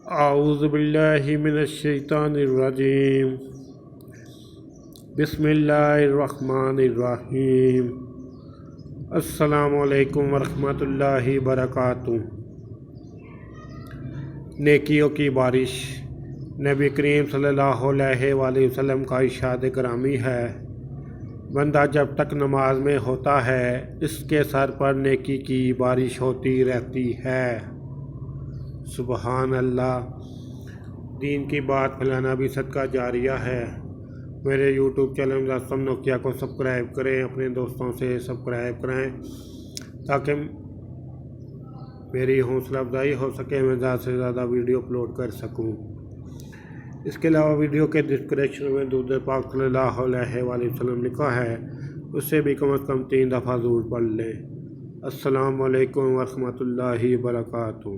اعوذ باللہ من الشیطان الرجیم بسم اللہ الرحمن الرحیم السلام علیکم ورحمۃ اللہ وبرکاتہ۔ نیکیوں کی بارش۔ نبی کریم صلی اللہ علیہ وآلہ وسلم کا ارشاد گرامی ہے، بندہ جب تک نماز میں ہوتا ہے اس کے سر پر نیکی کی بارش ہوتی رہتی ہے۔ سبحان اللہ۔ دین کی بات پھیلانا بھی صدقہ جاریہ ہے۔ میرے یوٹیوب چینل مجسم نوکیا کو سبسکرائب کریں، اپنے دوستوں سے سبسکرائب کریں تاکہ میری حوصلہ افزائی ہو سکے، میں زیادہ سے زیادہ ویڈیو اپلوڈ کر سکوں۔ اس کے علاوہ ویڈیو کے ڈسکرپشن میں درود پاک صلی اللہ علیہ وآلہ وسلم لکھا ہے، اس سے بھی کم از کم 3 دفعہ ضرور پڑھ لیں۔ السلام علیکم ورحمۃ اللہ وبرکاتہ۔